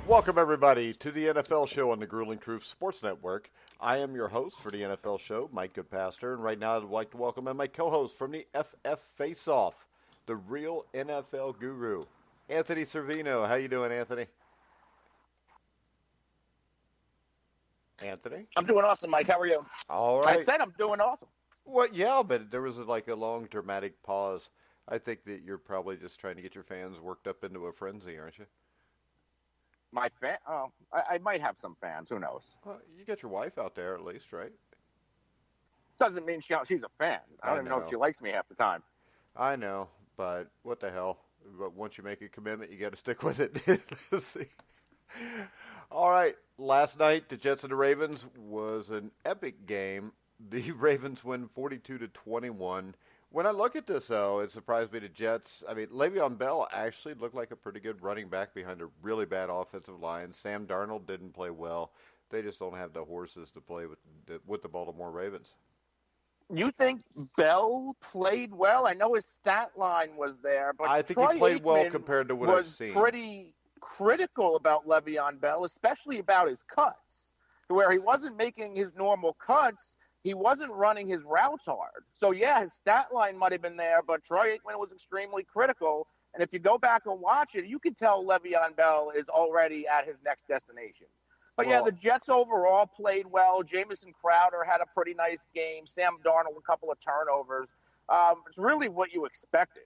Welcome, everybody, to the NFL Show on the Grueling Truth Sports Network. I am your host for the NFL Show, Mike Goodpaster, and right now I'd like to welcome my co-host from the FF Face-Off, the real NFL guru, Anthony Cervino. How you doing, Anthony? Anthony? I'm doing awesome, Mike. How are you? All right. I said I'm doing awesome. Well, yeah, but there was like a long, dramatic pause. I think that you're probably just trying to get your fans worked up into a frenzy, aren't you? My fan? Oh, I might have some fans. Who knows? Well, you get your wife out there at least, right? Doesn't mean she's a fan. I don't even know if she likes me half the time. I know, but what the hell? But once you make a commitment, you got to stick with it. Let's see. All right. Last night, the Jets and the Ravens was an epic game. The Ravens win 42-21. When I look at this, though, it surprised me the Jets. I mean, Le'Veon Bell actually looked like a pretty good running back behind a really bad offensive line. Sam Darnold didn't play well. They just don't have the horses to play with the Baltimore Ravens. You think Bell played well? I know his stat line was there, but I think Troy he played Aikman well compared to what I've seen. Was pretty critical about Le'Veon Bell, especially about his cuts, where he wasn't making his normal cuts. He wasn't running his routes hard. So, yeah, his stat line might have been there, but Troy Aikman was extremely critical. And if you go back and watch it, you can tell Le'Veon Bell is already at his next destination. But, yeah, the Jets overall played well. Jamison Crowder had a pretty nice game. Sam Darnold, a couple of turnovers. It's really what you expected.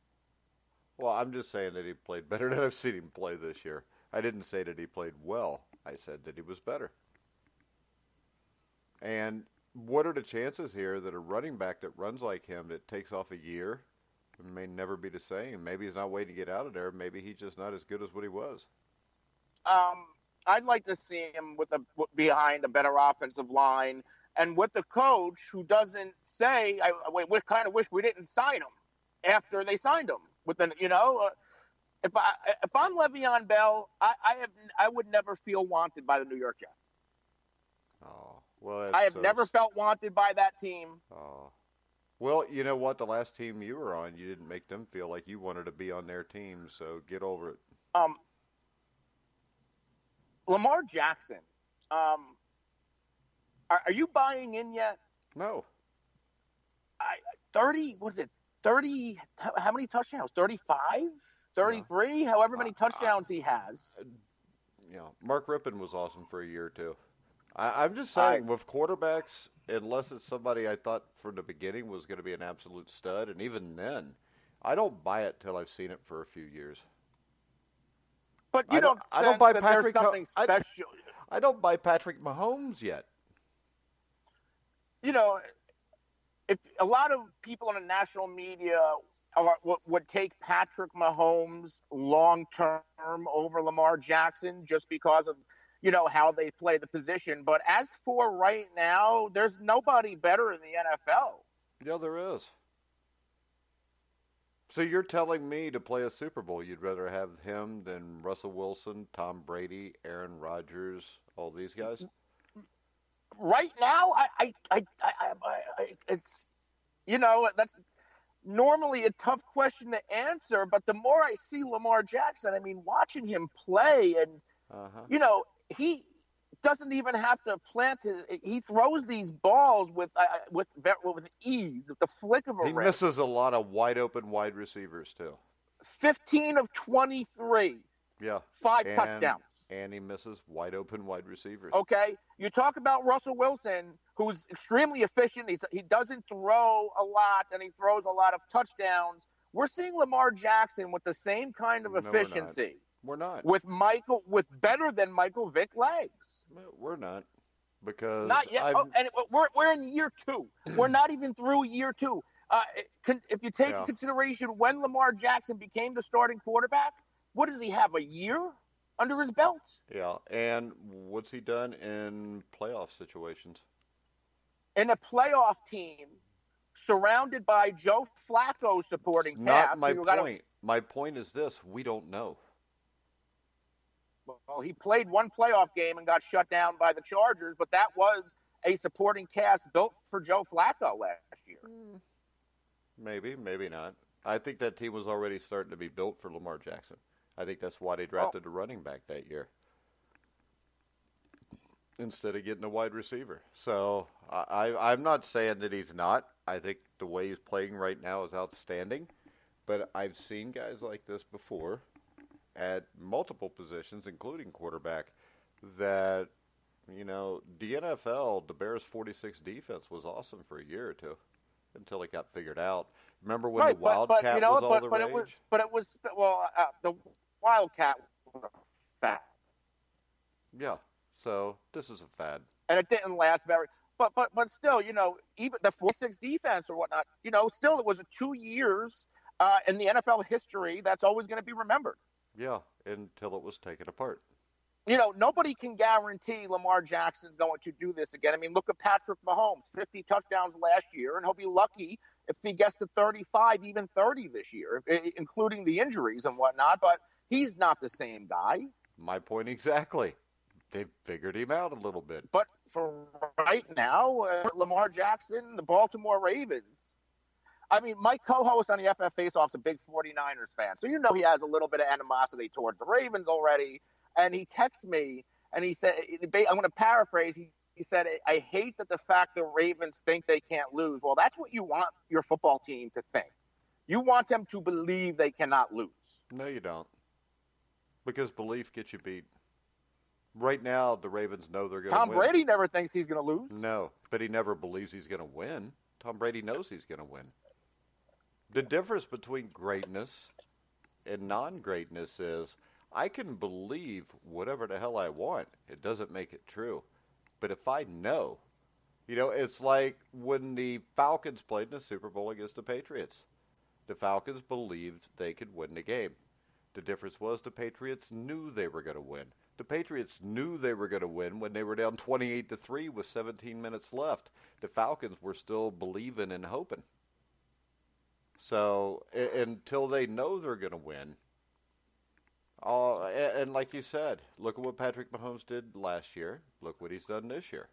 Well, I'm just saying that he played better than I've seen him play this year. I didn't say that he played well. I said that he was better. And what are the chances here that a running back that runs like him that takes off a year may never be the same? Maybe he's not waiting to get out of there. Maybe he's just not as good as what he was. I'd like to see him behind a better offensive line and with the coach who doesn't say, we kind of wish we didn't sign him after they signed him. If I'm Le'Veon Bell, I would never feel wanted by the New York Jets. Oh. Well, I have never felt wanted by that team. Oh. Well, you know what? The last team you were on, you didn't make them feel like you wanted to be on their team, so get over it. Lamar Jackson, are you buying in yet? No. 30, what is it, 30, how many touchdowns? 35? 33? No. However many touchdowns he has. Mark Rippon was awesome for a year or two. I'm just saying, with quarterbacks, unless it's somebody I thought from the beginning was going to be an absolute stud, and even then, I don't buy it till I've seen it for a few years. But I don't buy that Patrick, there's something special. I don't buy Patrick Mahomes yet. If a lot of people in the national media would take Patrick Mahomes long-term over Lamar Jackson just because of how they play the position. But as for right now, there's nobody better in the NFL. Yeah, there is. So you're telling me to play a Super Bowl, you'd rather have him than Russell Wilson, Tom Brady, Aaron Rodgers, all these guys? Right now, it's, that's normally a tough question to answer. But the more I see Lamar Jackson, I mean, watching him play and, he doesn't even have to plant it. He throws these balls with ease, with the flick of a wrist. He misses a lot of wide open wide receivers too. 15 of 23. Yeah. 5 touchdowns. And he misses wide open wide receivers. Okay. You talk about Russell Wilson, who's extremely efficient. He doesn't throw a lot, and he throws a lot of touchdowns. We're seeing Lamar Jackson with the same kind of efficiency. We're not. With better than Michael Vick legs. We're not. Because not yet. And we're in year 2. We're not even through year 2. If you take into consideration when Lamar Jackson became the starting quarterback, what does he have, a year under his belt? Yeah, and what's he done in playoff situations? In a playoff team, surrounded by Joe Flacco supporting It's not cast. my point. My point is this: we don't know. Well, he played one playoff game and got shut down by the Chargers, but that was a supporting cast built for Joe Flacco last year. Maybe, maybe not. I think that team was already starting to be built for Lamar Jackson. I think that's why they drafted a running back that year instead of getting a wide receiver. So I'm not saying that he's not. I think the way he's playing right now is outstanding. But I've seen guys like this before at multiple positions, including quarterback, that, you know, the NFL, the Bears' 46 defense was awesome for a year or two until it got figured out. Remember when the Wildcat was all the rage? The Wildcat was a fad. Yeah, so this is a fad. And it didn't last very but still, you know, even the 46 defense or whatnot, you know, still it was 2 years in the NFL history that's always going to be remembered. Yeah, until it was taken apart. You know, nobody can guarantee Lamar Jackson's going to do this again. I mean, look at Patrick Mahomes, 50 touchdowns last year, and he'll be lucky if he gets to 35, even 30 this year, including the injuries and whatnot. But he's not the same guy. My point exactly. They've figured him out a little bit. But for right now, Lamar Jackson, the Baltimore Ravens. I mean, my co-host on the FF Faceoff's a big 49ers fan, so you know he has a little bit of animosity towards the Ravens already. And he texts me, and he said, I'm going to paraphrase, he said, I hate that the fact the Ravens think they can't lose. Well, that's what you want your football team to think. You want them to believe they cannot lose. No, you don't. Because belief gets you beat. Right now, the Ravens know they're going to win. Tom Brady never thinks he's going to lose. No, but he never believes he's going to win. Tom Brady knows he's going to win. The difference between greatness and non-greatness is I can believe whatever the hell I want. It doesn't make it true. But if I know, you know, it's like when the Falcons played in the Super Bowl against the Patriots. The Falcons believed they could win the game. The difference was the Patriots knew they were going to win. The Patriots knew they were going to win when they were down 28-3 with 17 minutes left. The Falcons were still believing and hoping. So until they know they're going to win, and like you said, look at what Patrick Mahomes did last year. Look what he's done this year.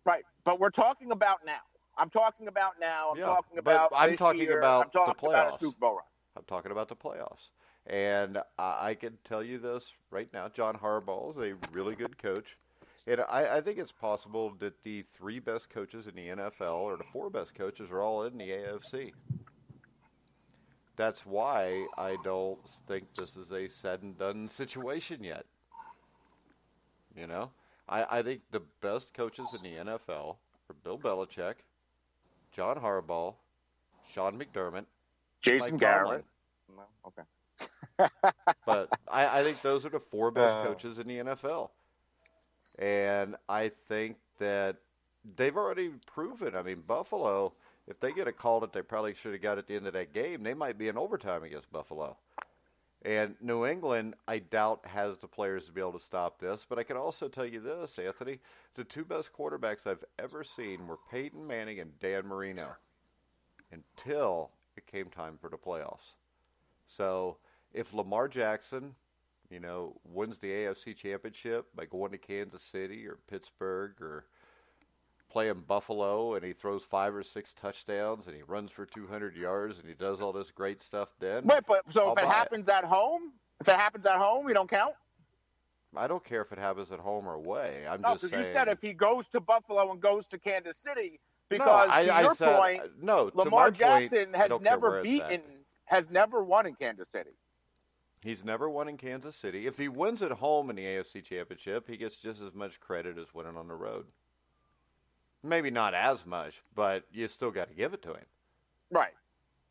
Right, but we're talking about now. I'm talking about now. I'm talking about I'm this talking year. about I'm talking the playoffs. about a Super Bowl run. I'm talking about the playoffs. And I can tell you this right now. John Harbaugh is a really good coach. And I think it's possible that the 3 best coaches in the NFL or the 4 best coaches are all in the AFC. That's why I don't think this is a said and done situation yet. You know, I think the best coaches in the NFL are Bill Belichick, John Harbaugh, Sean McDermott, Jason Mike Garrett. Tomlin. Okay. But I think those are the 4 best coaches in the NFL. And I think that they've already proven. I mean, Buffalo, if they get a call that they probably should have got at the end of that game, they might be in overtime against Buffalo. And New England, I doubt, has the players to be able to stop this. But I can also tell you this, Anthony, the 2 best quarterbacks I've ever seen were Peyton Manning and Dan Marino until it came time for the playoffs. So if Lamar Jackson, you know, wins the AFC Championship by going to Kansas City or Pittsburgh or playing Buffalo and he throws 5 or 6 touchdowns and he runs for 200 yards and he does all this great stuff then. Wait, but so if it happens at home, we don't count? I don't care if it happens at home or away. I'm no, just saying. No, because you said if he goes to Buffalo and goes to Kansas City, because Lamar Jackson has never won in Kansas City. He's never won in Kansas City. If he wins at home in the AFC Championship, he gets just as much credit as winning on the road. Maybe not as much, but you still got to give it to him. Right.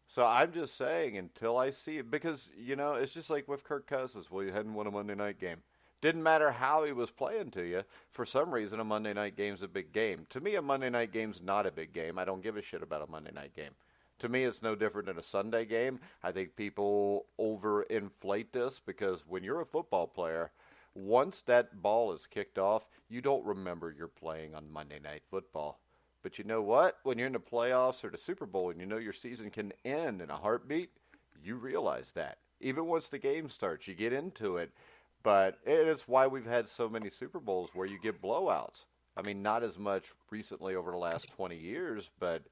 So I'm just saying until I see it, because, you know, it's just like with Kirk Cousins. Well, you hadn't won a Monday night game. Didn't matter how he was playing to you. For some reason, a Monday night game's a big game. To me, a Monday night game's not a big game. I don't give a shit about a Monday night game. To me, it's no different than a Sunday game. I think people overinflate this because when you're a football player, once that ball is kicked off, you don't remember you're playing on Monday Night Football. But you know what? When you're in the playoffs or the Super Bowl and you know your season can end in a heartbeat, you realize that. Even once the game starts, you get into it. But it is why we've had so many Super Bowls where you get blowouts. I mean, not as much recently over the last 20 years, but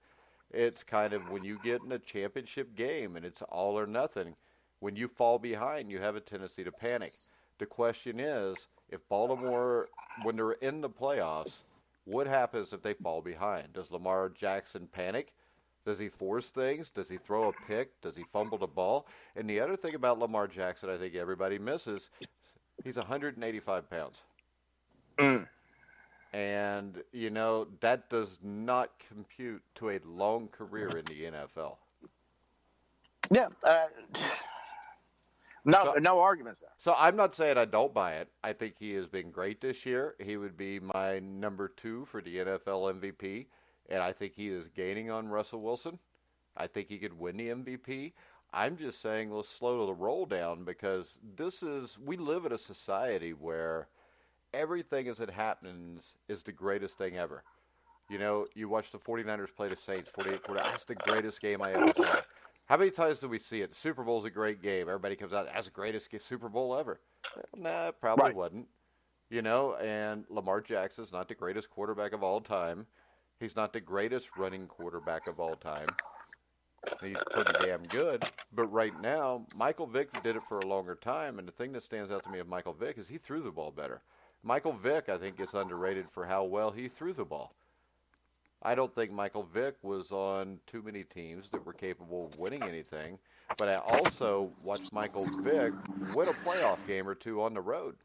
it's kind of when you get in a championship game and it's all or nothing, when you fall behind, you have a tendency to panic. The question is, if Baltimore, when they're in the playoffs, what happens if they fall behind? Does Lamar Jackson panic? Does he force things? Does he throw a pick? Does he fumble the ball? And the other thing about Lamar Jackson I think everybody misses, he's 185 pounds. Mm. And, you know, that does not compute to a long career in the NFL. Yeah. No arguments there. So I'm not saying I don't buy it. I think he has been great this year. He would be my number 2 for the NFL MVP, and I think he is gaining on Russell Wilson. I think he could win the MVP. I'm just saying let's slow the roll down because we live in a society where everything as it happens is the greatest thing ever. You know, you watch the 49ers play the Saints 48-40. That's the greatest game I ever saw. How many times do we see it? The Super Bowl's a great game. Everybody comes out, that's the greatest Super Bowl ever. Nah, it probably wasn't. You know, and Lamar Jackson's not the greatest quarterback of all time. He's not the greatest running quarterback of all time. He's pretty damn good. But right now, Michael Vick did it for a longer time, and the thing that stands out to me of Michael Vick is he threw the ball better. Michael Vick, I think, gets underrated for how well he threw the ball. I don't think Michael Vick was on too many teams that were capable of winning anything, but I also watched Michael Vick win a playoff game or two on the road.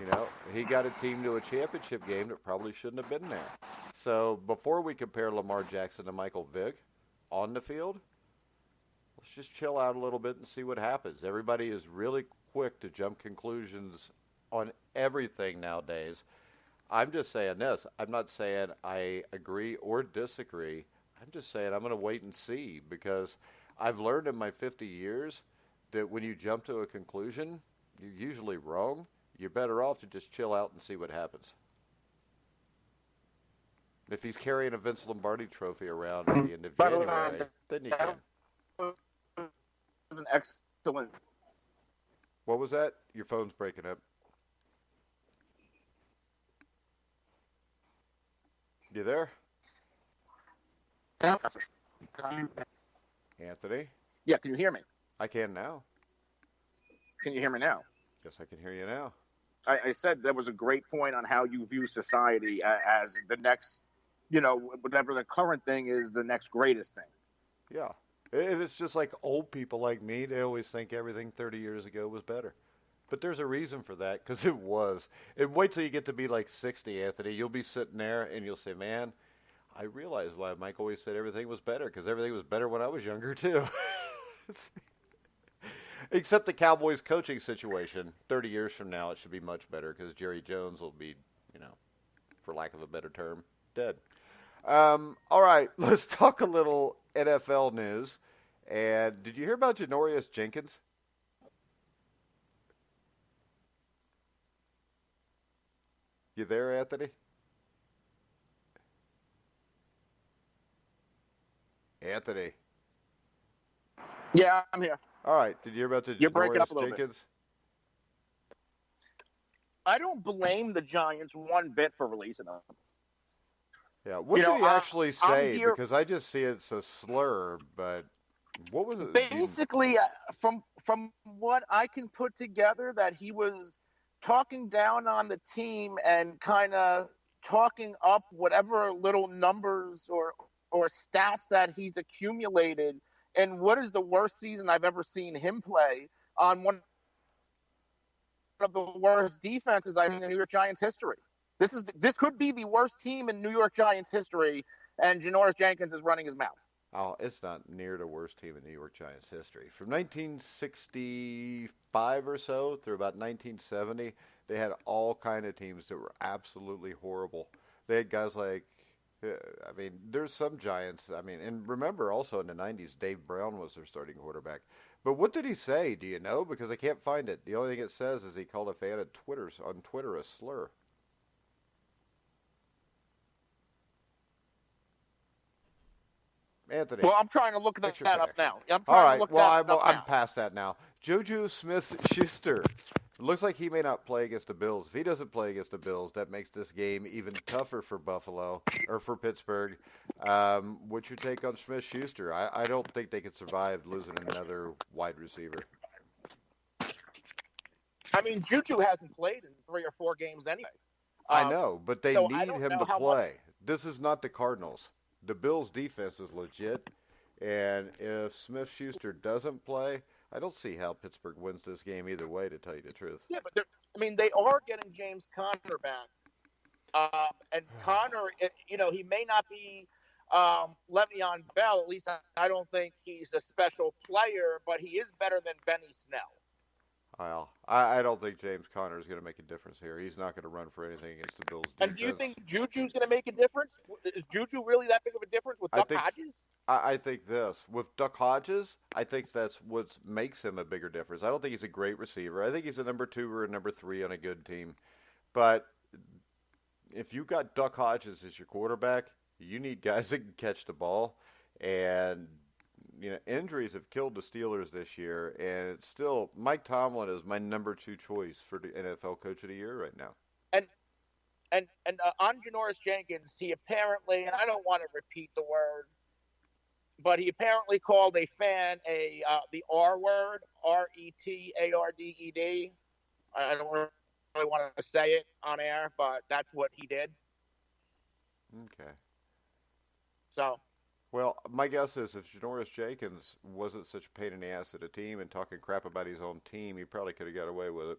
You know, he got a team to a championship game that probably shouldn't have been there. So before we compare Lamar Jackson to Michael Vick on the field, let's just chill out a little bit and see what happens. Everybody is really quick to jump conclusions on everything nowadays. I'm just saying this. I'm not saying I agree or disagree. I'm just saying I'm going to wait and see because I've learned in my 50 years that when you jump to a conclusion, you're usually wrong. You're better off to just chill out and see what happens. If he's carrying a Vince Lombardi trophy around at the end of January, then you can. It was an excellent. What was that? Your phone's breaking up. You there? Anthony? Yeah, can you hear me? I can now. Can you hear me now? Yes, I can hear you now. I said that was a great point on how you view society as the next, you know, whatever the current thing is, the next greatest thing. Yeah. It's just like old people like me. They always think everything 30 years ago was better. But there's a reason for that, because it was. And wait till you get to be like 60, Anthony. You'll be sitting there and you'll say, man, I realize why Mike always said everything was better, because everything was better when I was younger, too. Except the Cowboys coaching situation. 30 years from now, it should be much better, because Jerry Jones will be, you know, for lack of a better term, dead. All right, let's talk a little NFL news. And did you hear about Janoris Jenkins? You there, Anthony? Anthony. Yeah, I'm here. All right. Did you hear about the You're breaking up a Janoris little Jenkins? bit. I don't blame the Giants one bit for releasing him. Yeah. What did he actually say? Because I just see it's a slur, but what was it? Basically, from what I can put together, that he was talking down on the team and kind of talking up whatever little numbers or stats that he's accumulated. And what is the worst season I've ever seen him play on one of the worst defenses I've seen in New York Giants history? This could be the worst team in New York Giants history, and Janoris Jenkins is running his mouth. Oh, it's not near the worst team in New York Giants history. From 1965 or so through about 1970, they had all kind of teams that were absolutely horrible. They had guys like, I mean, there's some Giants. I mean, and remember also in the 90s, Dave Brown was their starting quarterback. But what did he say? Do you know? Because I can't find it. The only thing it says is he called a fan on Twitter a slur. Anthony. Well, I'm trying to look that up now. I'm past that now. Juju Smith-Schuster. It looks like he may not play against the Bills. If he doesn't play against the Bills, that makes this game even tougher for Buffalo or for Pittsburgh. What's your take on Smith-Schuster? I don't think they could survive losing another wide receiver. I mean, Juju hasn't played in 3 or 4 games anyway. I know, but they need him to play. This is not the Cardinals. The Bills' defense is legit, and if Smith-Schuster doesn't play, I don't see how Pittsburgh wins this game either way, to tell you the truth. Yeah, but they are getting James Conner back. And Conner, he may not be Le'Veon Bell. At least I don't think he's a special player, but he is better than Benny Snell. Well, I don't think James Conner is going to make a difference here. He's not going to run for anything against the Bills' defense. And do you think Juju's going to make a difference? Is Juju really that big of a difference with Duck Hodges? I think this. With Duck Hodges, I think that's what makes him a bigger difference. I don't think he's a great receiver. I think he's a number 2 or a number 3 on a good team. But if you got Duck Hodges as your quarterback, you need guys that can catch the ball. And injuries have killed the Steelers this year, and it's still Mike Tomlin is my number 2 choice for the NFL Coach of the Year right now. And on Janoris Jenkins, he apparently, and I don't want to repeat the word, but he apparently called a fan the R word, RETARDED. I don't really want to say it on air, but that's what he did. Okay. So. Well, my guess is if Janoris Jenkins wasn't such a pain in the ass at a team and talking crap about his own team, he probably could have got away with it.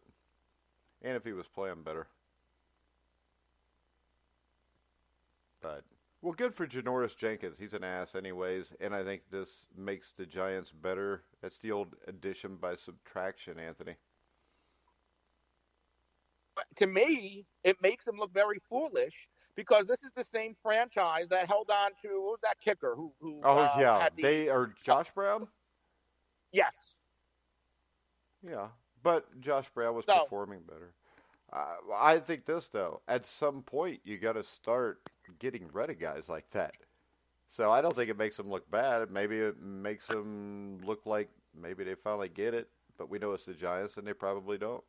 And if he was playing better. But, well, good for Janoris Jenkins. He's an ass anyways, and I think this makes the Giants better. That's the old addition by subtraction, Anthony. To me, it makes him look very foolish. Because this is the same franchise that held on to, who was that kicker? They are Josh Brown? Yes. Yeah, but Josh Brown was performing better. I think this, though, at some point you got to start getting rid of guys like that. So I don't think it makes them look bad. Maybe it makes them look like maybe they finally get it, but we know it's the Giants and they probably don't.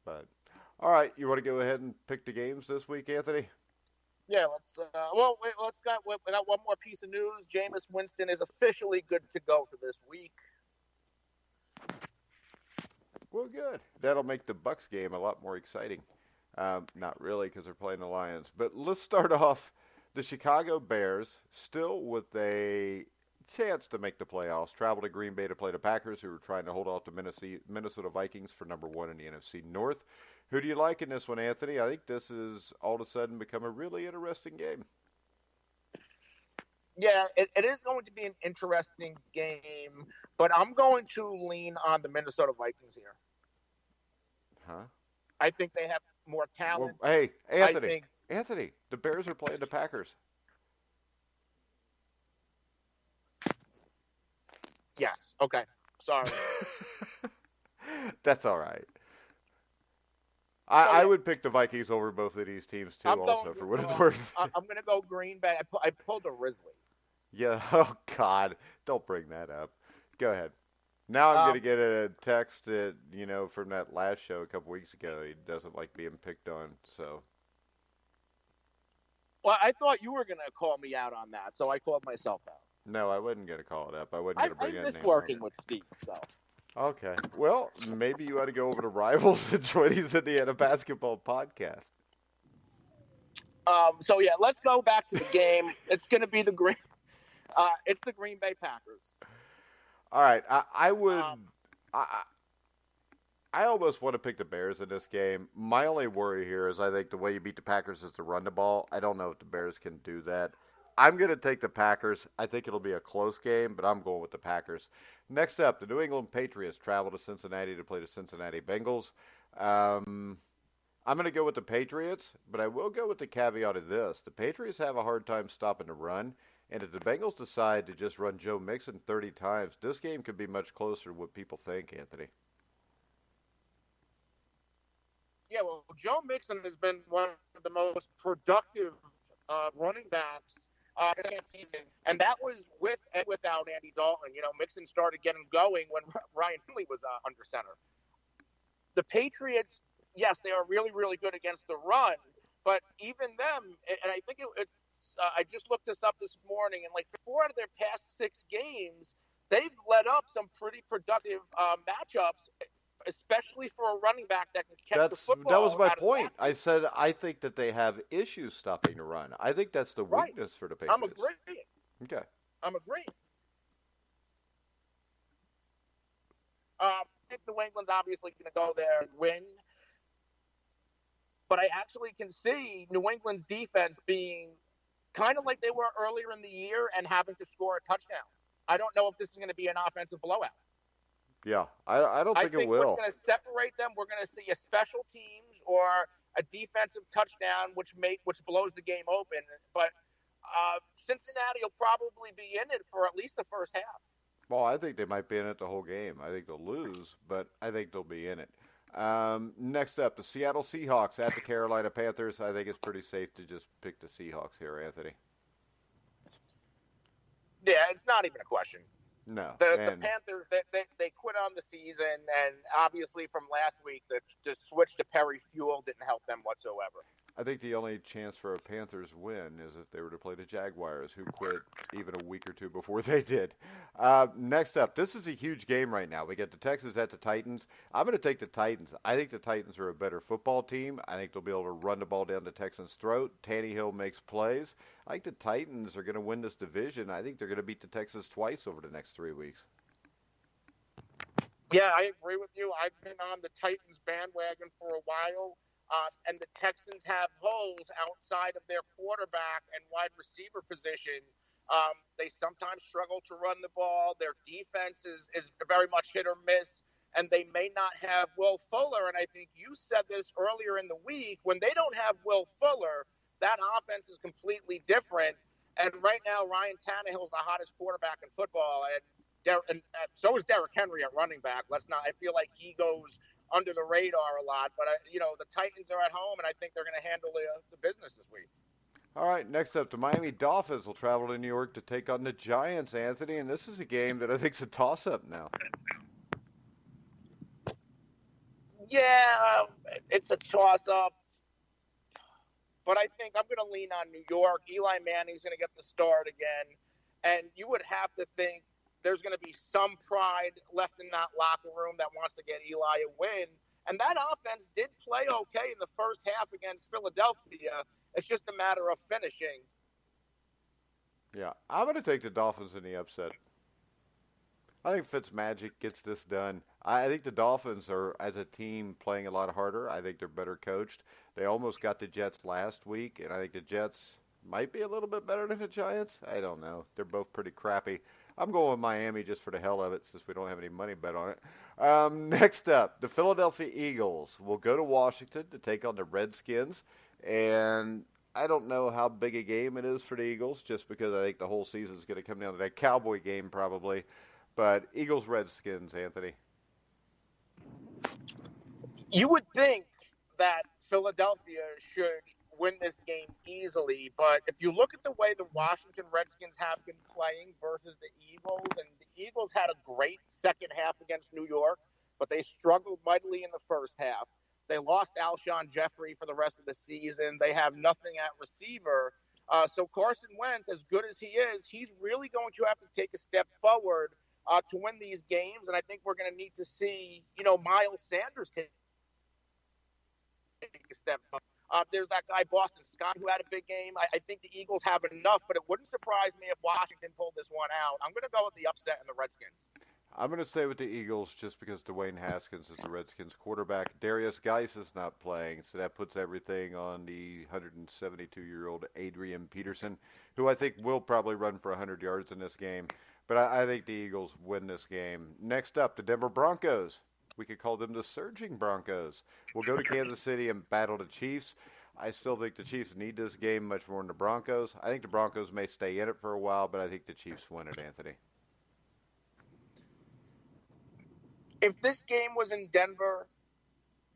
But... all right, you want to go ahead and pick the games this week, Anthony? Yeah, let's got without one more piece of news. Jameis Winston is officially good to go for this week. Well, good. That'll make the Bucs game a lot more exciting. Not really, because they're playing the Lions. But let's start off the Chicago Bears, still with a chance to make the playoffs, travel to Green Bay to play the Packers, who are trying to hold off the Minnesota Vikings for number 1 in the NFC North. Who do you like in this one, Anthony? I think this has all of a sudden become a really interesting game. Yeah, it is going to be an interesting game, but I'm going to lean on the Minnesota Vikings here. Huh? I think they have more talent. Well, hey, Anthony, the Bears are playing the Packers. Yes. Okay. Sorry. That's all right. I would pick the Vikings over both of these teams, too, for what it's worth. I'm going to go Green Bay. I pulled a Risley. Yeah. Oh, God. Don't bring that up. Go ahead. Now I'm going to get a text that, from that last show a couple weeks ago. He doesn't like being picked on, so. Well, I thought you were going to call me out on that, so I called myself out. No, I wasn't going to call it up. I wasn't going to bring it up. I miss working with Steve, so. Okay. Well, maybe you ought to go over to Rivals and join his Indiana Basketball podcast. So, yeah, let's go back to the game. It's going to be the Green Bay Packers. All right. I almost want to pick the Bears in this game. My only worry here is I think the way you beat the Packers is to run the ball. I don't know if the Bears can do that. I'm going to take the Packers. I think it'll be a close game, but I'm going with the Packers. Next up, the New England Patriots travel to Cincinnati to play the Cincinnati Bengals. I'm going to go with the Patriots, but I will go with the caveat of this. The Patriots have a hard time stopping the run, and if the Bengals decide to just run Joe Mixon 30 times, this game could be much closer to what people think, Anthony. Yeah, well, Joe Mixon has been one of the most productive running backs second season, and that was with and without Andy Dalton. Mixon started getting going when Ryan Finley was under center. The Patriots, yes, they are really, really good against the run, but even them, and I think it's I just looked this up this morning, and like 4 out of their past 6 games, they've led up some pretty productive matchups, especially for a running back that can catch the football. That was my point. I said I think that they have issues stopping the run. I think that's the weakness for the Patriots. I'm agreeing. Okay. I'm agreeing. I think New England's obviously going to go there and win. But I actually can see New England's defense being kind of like they were earlier in the year and having to score a touchdown. I don't know if this is going to be an offensive blowout. Yeah, I don't think it will. I think what's going to separate them, we're going to see a special teams or a defensive touchdown, which blows the game open. But Cincinnati will probably be in it for at least the first half. Well, I think they might be in it the whole game. I think they'll lose, but I think they'll be in it. Next up, the Seattle Seahawks at the Carolina Panthers. I think it's pretty safe to just pick the Seahawks here, Anthony. Yeah, it's not even a question. No. The Panthers, they quit on the season, and obviously from last week, the switch to Perry Fuel didn't help them whatsoever. I think the only chance for a Panthers win is if they were to play the Jaguars, who quit even a week or two before they did. Next up, this is a huge game right now. We get the Texans at the Titans. I'm going to take the Titans. I think the Titans are a better football team. I think they'll be able to run the ball down the Texans' throat. Tannehill makes plays. I think the Titans are going to win this division. I think they're going to beat the Texans twice over the next 3 weeks. Yeah, I agree with you. I've been on the Titans bandwagon for a while. And the Texans have holes outside of their quarterback and wide receiver position. They sometimes struggle to run the ball. Their defense is very much hit or miss, and they may not have Will Fuller. And I think you said this earlier in the week. When they don't have Will Fuller, that offense is completely different. And right now, Ryan Tannehill is the hottest quarterback in football, and so is Derrick Henry at running back. I feel like he goes under the radar a lot, but the Titans are at home, and I think they're going to handle the business this week. All right, next up, the Miami Dolphins will travel to New York to take on the Giants, Anthony, and this is a game that I think is a toss-up now. Yeah, it's a toss-up, but I think I'm going to lean on New York. Eli Manning's going to get the start again, and you would have to think there's going to be some pride left in that locker room that wants to get Eli a win. And that offense did play okay in the first half against Philadelphia. It's just a matter of finishing. Yeah, I'm going to take the Dolphins in the upset. I think Fitzmagic gets this done. I think the Dolphins are, as a team, playing a lot harder. I think they're better coached. They almost got the Jets last week, and I think the Jets might be a little bit better than the Giants. I don't know. They're both pretty crappy. I'm going with Miami just for the hell of it, since we don't have any money bet on it. Next up, the Philadelphia Eagles will go to Washington to take on the Redskins. And I don't know how big a game it is for the Eagles, just because I think the whole season is going to come down to that Cowboy game probably. But Eagles-Redskins, Anthony. You would think that Philadelphia should win this game easily, but if you look at the way the Washington Redskins have been playing versus the Eagles, and the Eagles had a great second half against New York, but they struggled mightily in the first half. They lost Alshon Jeffrey for the rest of the season. They have nothing at receiver. So Carson Wentz, as good as he is, he's really going to have to take a step forward to win these games, and I think we're going to need to see, Miles Sanders take a step forward. There's that guy, Boston Scott, who had a big game. I think the Eagles have enough, but it wouldn't surprise me if Washington pulled this one out. I'm going to go with the upset in the Redskins. I'm going to stay with the Eagles just because Dwayne Haskins is the Redskins quarterback. Darius Geis is not playing, so that puts everything on the 172-year-old Adrian Peterson, who I think will probably run for 100 yards in this game. But I think the Eagles win this game. Next up, the Denver Broncos. We could call them the Surging Broncos. We'll go to Kansas City and battle the Chiefs. I still think the Chiefs need this game much more than the Broncos. I think the Broncos may stay in it for a while, but I think the Chiefs win it, Anthony. If this game was in Denver,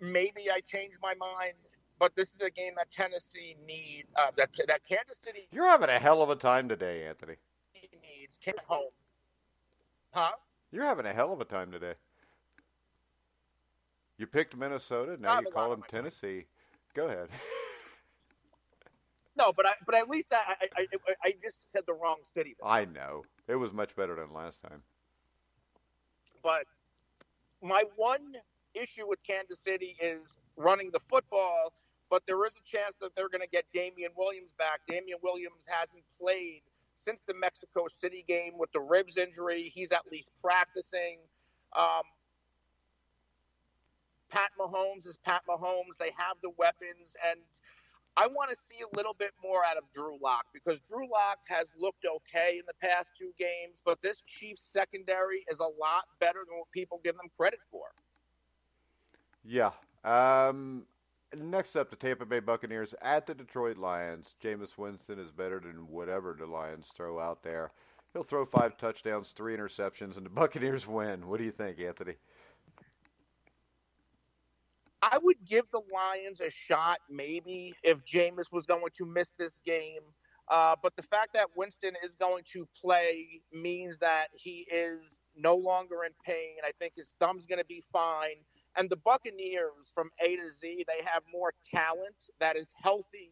maybe I change my mind. but this is a game that Tennessee that Kansas City You're having a hell of a time today, Anthony. needs. Came home, huh? You're having a hell of a time today. You picked Minnesota, now you call them Tennessee. Go ahead. No, but at least I just said the wrong city. I know. It was much better than last time. But my one issue with Kansas City is running the football, but there is a chance that they're going to get Damian Williams back. Damian Williams hasn't played since the Mexico City game with the ribs injury. He's at least practicing. Pat Mahomes is Pat Mahomes. They have the weapons, and I want to see a little bit more out of Drew Lock because Drew Lock has looked okay in the past 2 games, but this Chiefs secondary is a lot better than what people give them credit for. Yeah. Next up, the Tampa Bay Buccaneers at the Detroit Lions. Jameis Winston is better than whatever the Lions throw out there. He'll throw 5 touchdowns, 3 interceptions, and the Buccaneers win. What do you think, Anthony? I would give the Lions a shot maybe if Jameis was going to miss this game. But the fact that Winston is going to play means that he is no longer in pain. I think his thumb's going to be fine. And the Buccaneers from A to Z, they have more talent that is healthy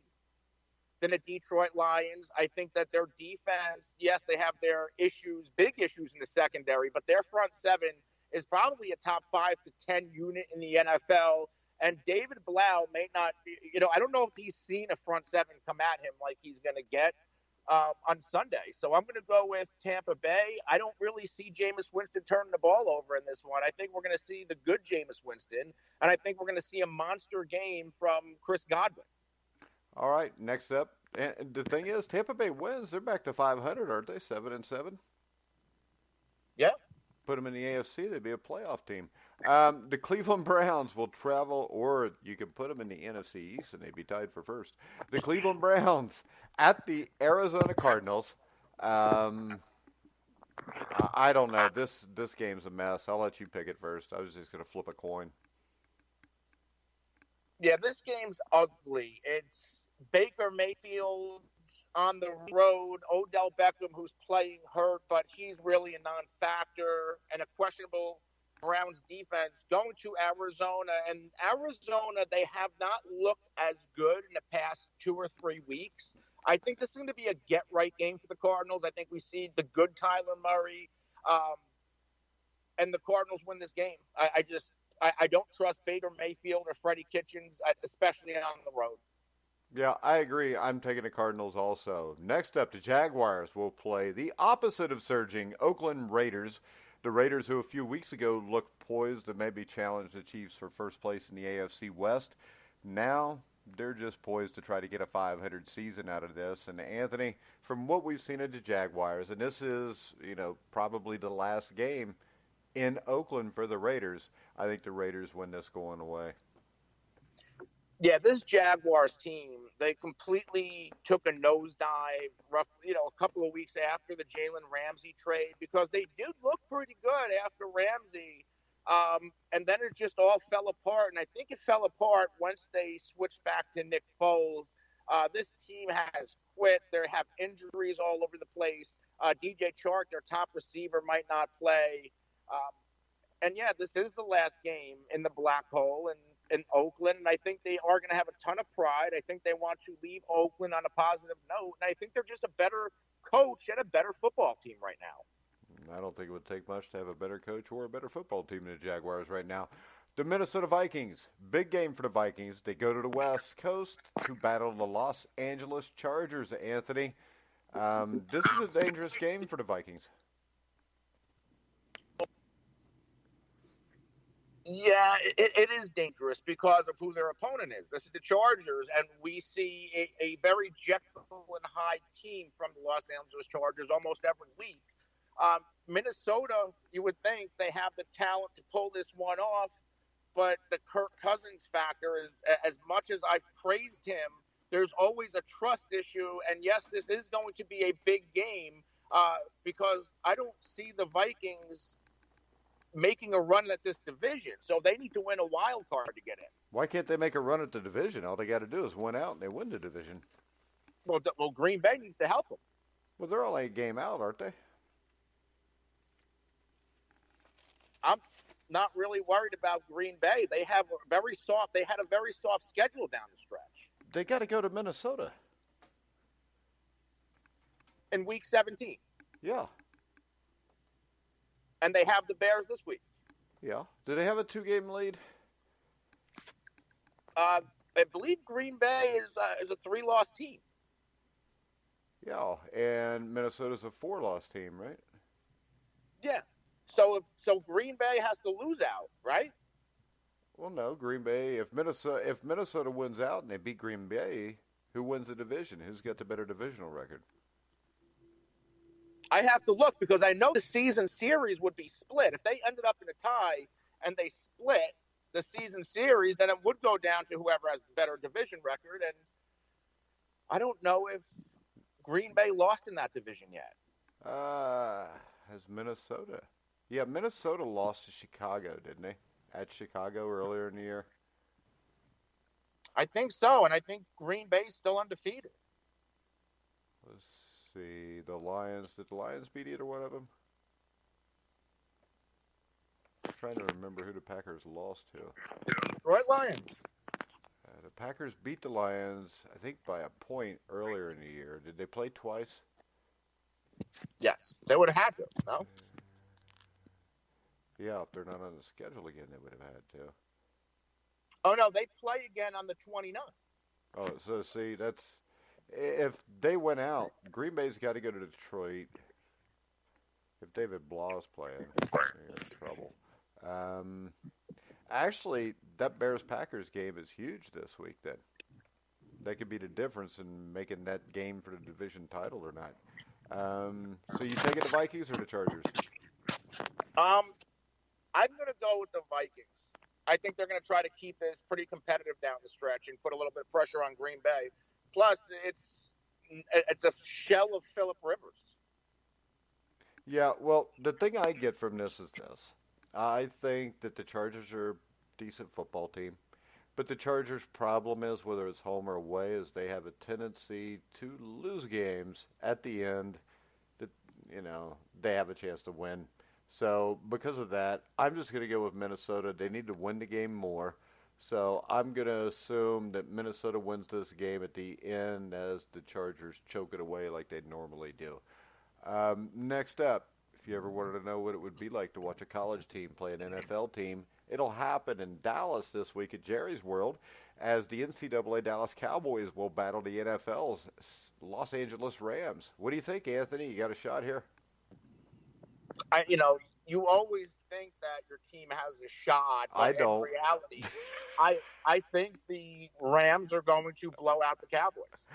than the Detroit Lions. I think that their defense, yes, they have their issues, big issues in the secondary, but their front 7 is probably a top 5 to 10 unit in the NFL. And David Blau may not be, I don't know if he's seen a front 7 come at him like he's going to get on Sunday. So I'm going to go with Tampa Bay. I don't really see Jameis Winston turning the ball over in this one. I think we're going to see the good Jameis Winston, and I think we're going to see a monster game from Chris Godwin. All right, next up. And the thing is, Tampa Bay wins. They're back to 500, aren't they? 7-7? Yeah. Put them in the AFC, they'd be a playoff team. The Cleveland Browns will travel, or you can put them in the NFC East, and they'd be tied for first. The Cleveland Browns at the Arizona Cardinals. I don't know. This game's a mess. I'll let you pick it first. I was just going to flip a coin. Yeah, this game's ugly. It's Baker Mayfield on the road, Odell Beckham, who's playing hurt, but he's really a non-factor, and a questionable Browns defense going to Arizona. And Arizona, they have not looked as good in the past 2 or 3 weeks. I think this is going to be a get-right game for the Cardinals. I think we see the good Kyler Murray, and the Cardinals win this game. I don't trust Baker Mayfield or Freddie Kitchens, especially on the road. Yeah, I agree. I'm taking the Cardinals also. Next up, the Jaguars will play the opposite of surging Oakland Raiders. The Raiders, who a few weeks ago looked poised to maybe challenge the Chiefs for first place in the AFC West. Now they're just poised to try to get a 500 season out of this. And Anthony, from what we've seen of the Jaguars, and this is, probably the last game in Oakland for the Raiders, I think the Raiders win this going away. Yeah, this Jaguars team, they completely took a nosedive a couple of weeks after the Jalen Ramsey trade because they did look pretty good after Ramsey. And then it just all fell apart. And I think it fell apart once they switched back to Nick Foles. This team has quit. They have injuries all over the place. DJ Chark, their top receiver, might not play. And yeah, this is the last game in the black hole in Oakland, and I think they are going to have a ton of pride. I think they want to leave Oakland on a positive note, and I think they're just a better coach and a better football team right now. I don't think it would take much to have a better coach or a better football team than the Jaguars right now. The Minnesota Vikings, big game for the Vikings. They go to the West Coast to battle the Los Angeles Chargers, Anthony. This is a dangerous game for the Vikings. Yeah, it is dangerous because of who their opponent is. This is the Chargers, and we see a very Jekyll and Hyde team from the Los Angeles Chargers almost every week. Minnesota, you would think they have the talent to pull this one off, but the Kirk Cousins factor is, as much as I've praised him, there's always a trust issue. And yes, this is going to be a big game because I don't see the Vikings making a run at this division. So they need to win a wild card to get in. Why can't they make a run at the division? All they got to do is win out, and they win the division. Well, Green Bay needs to help them. Well, they're only a game out, aren't they? I'm not really worried about Green Bay. They had a very soft schedule down the stretch. They got to go to Minnesota in Week 17. Yeah. And they have the Bears this week. Yeah. Do they have a 2-game lead? I believe Green Bay is a 3-loss team. Yeah, and Minnesota's a 4-loss team, right? Yeah. So Green Bay has to lose out, right? Well, no, Green Bay. If Minnesota wins out and they beat Green Bay, who wins the division? Who's got the better divisional record? I have to look because I know the season series would be split. If they ended up in a tie and they split the season series, then it would go down to whoever has the better division record. And I don't know if Green Bay lost in that division yet. Has Minnesota? Yeah, Minnesota lost to Chicago, didn't they? At Chicago earlier in the year. I think so, and I think Green Bay's still undefeated. Let's see. The Lions. Did the Lions beat either one of them? I'm trying to remember who the Packers lost to. Detroit Lions. The Packers beat the Lions, I think, by a point earlier in the year. Did they play twice? Yes. They would have had to, no? Yeah, if they're not on the schedule again, they would have had to. Oh, no, they play again on the 29th. Oh, so see, that's... If they went out, Green Bay's got to go to Detroit. If David Blau's playing, they're in trouble. Actually, that Bears-Packers game is huge this week, then. That could be the difference in making that game for the division title or not. So you taking the Vikings or the Chargers? I'm going to go with the Vikings. I think they're going to try to keep this pretty competitive down the stretch and put a little bit of pressure on Green Bay. Plus, it's a shell of Phillip Rivers. Yeah, well, the thing I get from this is this. I think that the Chargers are a decent football team. But the Chargers' problem is, whether it's home or away, is they have a tendency to lose games at the end that, they have a chance to win. So because of that, I'm just going to go with Minnesota. They need to win the game more. So I'm going to assume that Minnesota wins this game at the end as the Chargers choke it away like they normally do. Next up, if you ever wanted to know what it would be like to watch a college team play an NFL team, it'll happen in Dallas this week at Jerry's World as the NCAA Dallas Cowboys will battle the NFL's Los Angeles Rams. What do you think, Anthony? You got a shot here? You always think that your team has a shot, but I don't. In reality, I think the Rams are going to blow out the Cowboys.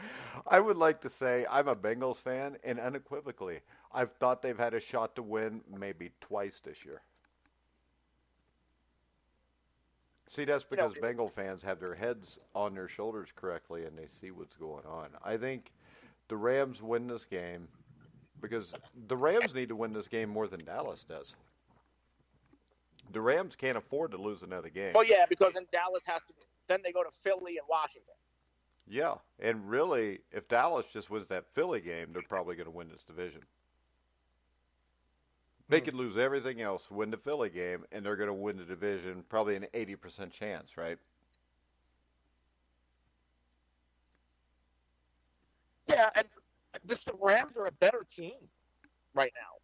I would like to say I'm a Bengals fan, and unequivocally, I've thought they've had a shot to win maybe twice this year. See, that's because Bengal fans have their heads on their shoulders correctly, and they see what's going on. I think the Rams win this game because the Rams need to win this game more than Dallas does. The Rams can't afford to lose another game. Well, yeah, because then Dallas has to. Then they go to Philly and Washington. Yeah, and really, if Dallas just wins that Philly game, they're probably going to win this division. They could lose everything else, win the Philly game, and they're going to win the division, probably an 80% chance, right? Yeah, and the Rams are a better team right now.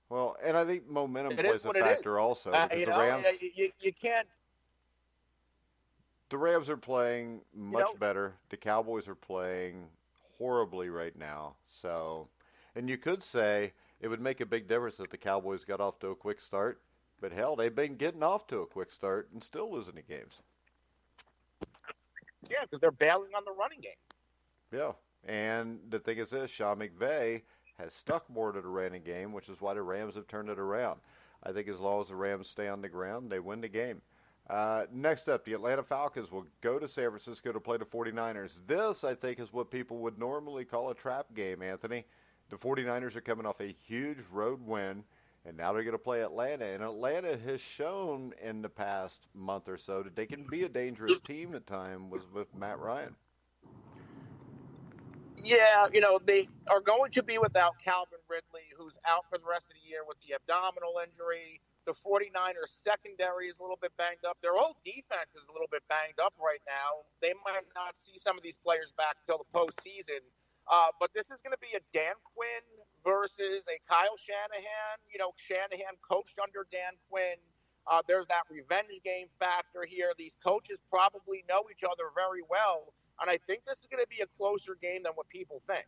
Well, and I think momentum plays a factor also. Because the Rams, you can't. The Rams are playing much better. The Cowboys are playing horribly right now. So, and you could say it would make a big difference if the Cowboys got off to a quick start. But hell, they've been getting off to a quick start and still losing the games. Yeah, because they're bailing on the running game. Yeah, and the thing is this, Sean McVay has stuck more to the running game, which is why the Rams have turned it around. I think as long as the Rams stay on the ground, they win the game. Next up, the Atlanta Falcons will go to San Francisco to play the 49ers. This, I think, is what people would normally call a trap game, Anthony. The 49ers are coming off a huge road win And now they're going to play Atlanta. And Atlanta has shown in the past month or so that they can be a dangerous team at times with Matt Ryan. Yeah, they are going to be without Calvin Ridley, who's out for the rest of the year with the abdominal injury. The 49ers secondary is a little bit banged up. Their whole defense is a little bit banged up right now. They might not see some of these players back until the postseason. But this is going to be a Dan Quinn versus a Kyle Shanahan. Shanahan coached under Dan Quinn. There's that revenge game factor here. These coaches probably know each other very well. And I think this is going to be a closer game than what people think.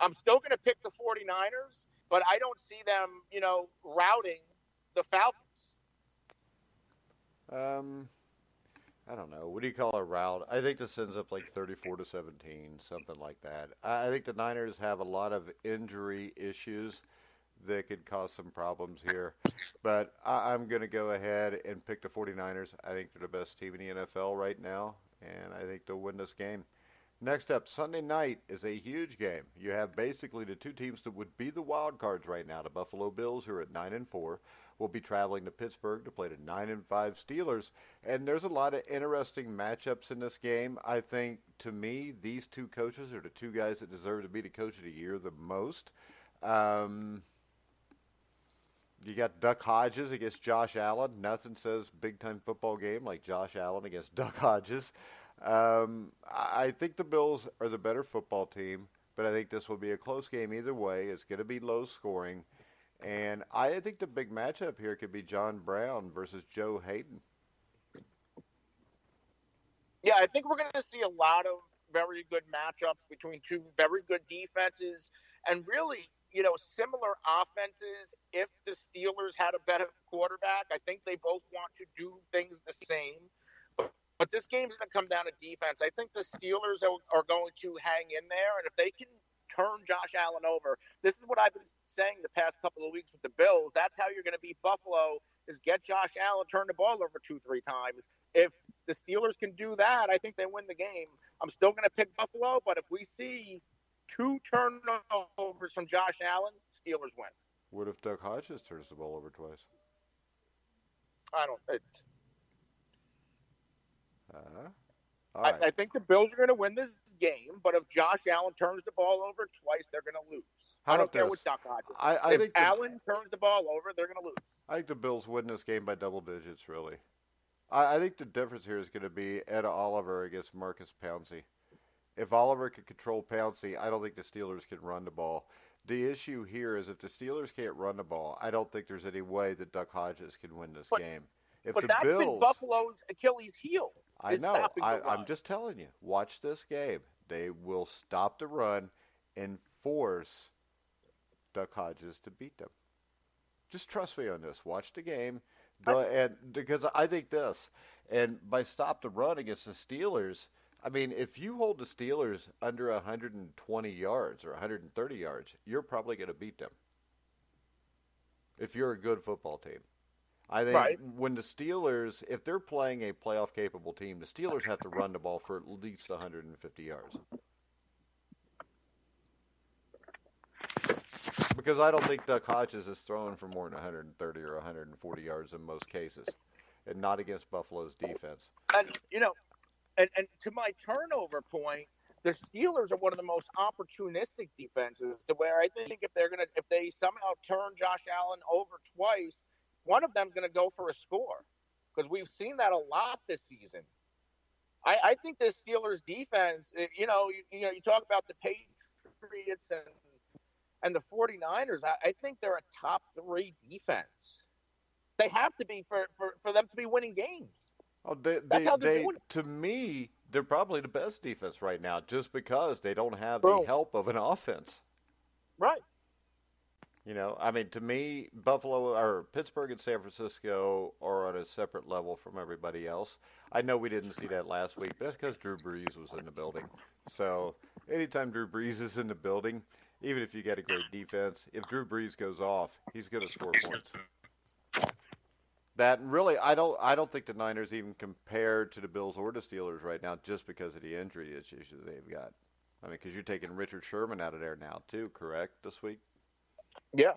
I'm still going to pick the 49ers, but I don't see them, routing the Falcons. I don't know. What do you call a rout? I think this ends up like 34-17, something like that. I think the Niners have a lot of injury issues that could cause some problems here. But I'm going to go ahead and pick the 49ers. I think they're the best team in the NFL right now, and I think they'll win this game. Next up, Sunday night is a huge game. You have basically the two teams that would be the wild cards right now. The Buffalo Bills, who are at 9-4, will be traveling to Pittsburgh to play the 9-5 Steelers. And there's a lot of interesting matchups in this game. I think, to me, these two coaches are the two guys that deserve to be the coach of the year the most. You got Duck Hodges against Josh Allen. Nothing says big-time football game like Josh Allen against Duck Hodges. I think the Bills are the better football team, but I think this will be a close game either way. It's going to be low scoring. And I think the big matchup here could be John Brown versus Joe Hayden. Yeah, I think we're going to see a lot of very good matchups between two very good defenses and really, similar offenses. If the Steelers had a better quarterback, I think they both want to do things the same. But this game's going to come down to defense. I think the Steelers are going to hang in there, and if they can turn Josh Allen over, this is what I've been saying the past couple of weeks with the Bills. That's how you're going to beat Buffalo, is get Josh Allen, turn the ball over 2-3 times. If the Steelers can do that, I think they win the game. I'm still going to pick Buffalo, but if we see 2 turnovers from Josh Allen, Steelers win. What if Duck Hodges turns the ball over twice? I think the Bills are going to win this game, but if Josh Allen turns the ball over twice, they're going to lose. I don't care what Duck Hodges. If Allen turns the ball over, they're going to lose. I think the Bills win this game by double digits, really. I think the difference here is going to be Ed Oliver against Marcus Pouncey. If Oliver can control Pouncey, I don't think the Steelers can run the ball. The issue here is if the Steelers can't run the ball, I don't think there's any way that Duck Hodges can win this game. But that's been Buffalo's Achilles heel. I know. I'm just telling you. Watch this game. They will stop the run and force Duck Hodges to beat them. Just trust me on this. Watch the game. And because I think this, and by stop the run against the Steelers, I mean, if you hold the Steelers under 120 yards or 130 yards, you're probably going to beat them. If you're a good football team. I think when the Steelers, if they're playing a playoff-capable team, the Steelers have to run the ball for at least 150 yards. Because I don't think Duck Hodges is throwing for more than 130 or 140 yards in most cases, and not against Buffalo's defense. And, and to my turnover point, the Steelers are one of the most opportunistic defenses to where I think if they somehow turn Josh Allen over twice, one of them's going to go for a score, because we've seen that a lot this season. I think the Steelers' defense, you talk about the Patriots and the 49ers, I think they're a top 3 defense. They have to be for them to be winning games. Oh, that's how they're doing it. To me, they're probably the best defense right now just because they don't have the help of an offense. Right. To me, Buffalo or Pittsburgh and San Francisco are on a separate level from everybody else. I know we didn't see that last week, but that's because Drew Brees was in the building. So anytime Drew Brees is in the building, even if you get a great defense, if Drew Brees goes off, he's going to score points. That really, I don't think the Niners even compare to the Bills or the Steelers right now just because of the injury issues they've got. I mean, because you're taking Richard Sherman out of there now too, correct, this week? Yeah.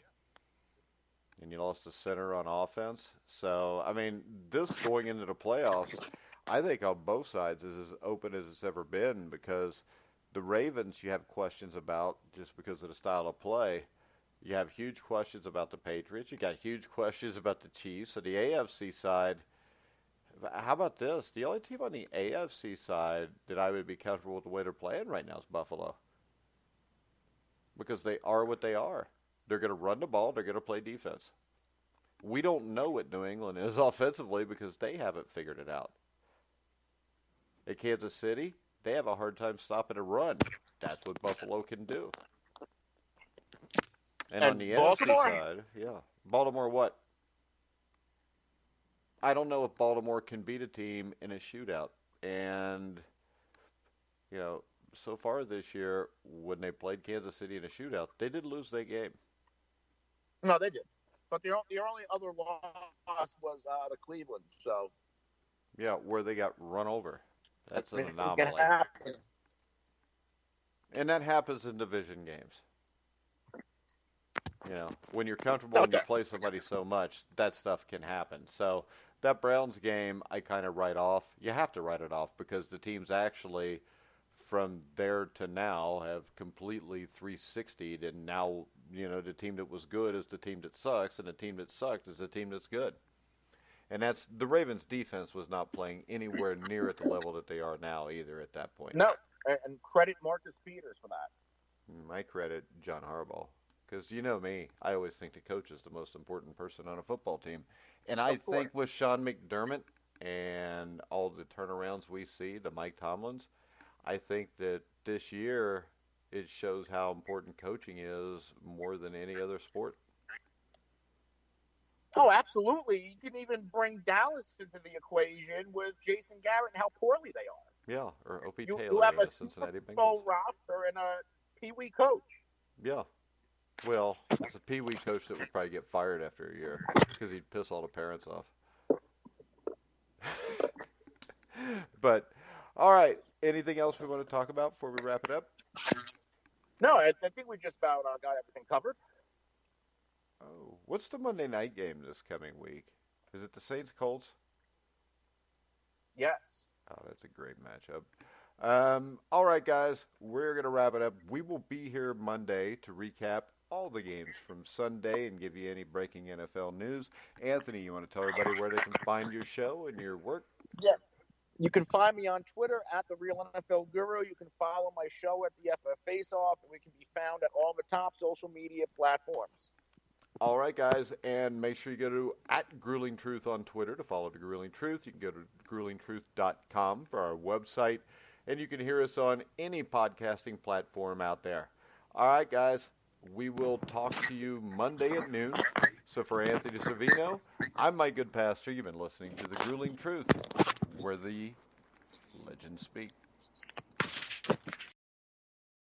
and you lost a center on offense. So, I mean, this going into the playoffs, I think on both sides is as open as it's ever been because the Ravens you have questions about just because of the style of play. You have huge questions about the Patriots. You got huge questions about the Chiefs. So the AFC side, how about this? The only team on the AFC side that I would be comfortable with the way they're playing right now is Buffalo. Because they are what they are. They're going to run the ball. They're going to play defense. We don't know what New England is offensively because they haven't figured it out. At Kansas City, they have a hard time stopping a run. That's what Buffalo can do. And on the Baltimore? NFC side, yeah. Baltimore what? I don't know if Baltimore can beat a team in a shootout. And, you know, so far this year, when they played Kansas City in a shootout, they did lose that game. No, they did. But the only other loss was to Cleveland. So Yeah, where they got run over. That's an anomaly. It happened. And that happens in division games. You know, when you're comfortable and you play somebody so much, that stuff can happen. So that Browns game, I kind of write off. You have to write it off because the teams actually, from there to now, have completely 360'd. And now, you know, the team that was good is the team that sucks, and the team that sucked is the team that's good. And that's the Ravens' defense was not playing anywhere near at the level that they are now either at that point. No, and credit Marcus Peters for that. My credit, John Harbaugh. Because you know me, I always think the coach is the most important person on a football team. And I think with Sean McDermott and all the turnarounds we see, the Mike Tomlins, I think that this year it shows how important coaching is more than any other sport. Oh, absolutely. You can even bring Dallas into the equation with Jason Garrett and how poorly they are. Yeah, or Opie You Taylor have in a the Cincinnati Super Bowl Bengals. roster and a Pee-wee coach. Yeah. Well, it's a Pee-wee coach that would probably get fired after a year because he'd piss all the parents off. But, all right. Anything else we want to talk about before we wrap it up? No, I think we just about got everything covered. Oh, what's the Monday night game this coming week? Is it the Saints-Colts? Yes. Oh, that's a great matchup. All right, guys, we're going to wrap it up. We will be here Monday to recap all the games from Sunday and give you any breaking NFL news. Anthony, you want to tell everybody where they can find your show and your work? Yeah. You can find me on Twitter at The Real NFL Guru. You can follow my show at the FF Face Off, and we can be found at all the top social media platforms. All right, guys, and make sure you go to @Grueling Truth on Twitter to follow the Grueling Truth. You can go to gruelingtruth.com for our website, and you can hear us on any podcasting platform out there. All right, guys, we will talk to you Monday at noon. So for Anthony Cervino, I'm Mike Goodpaster. You've been listening to the Grueling Truth, where the legends speak.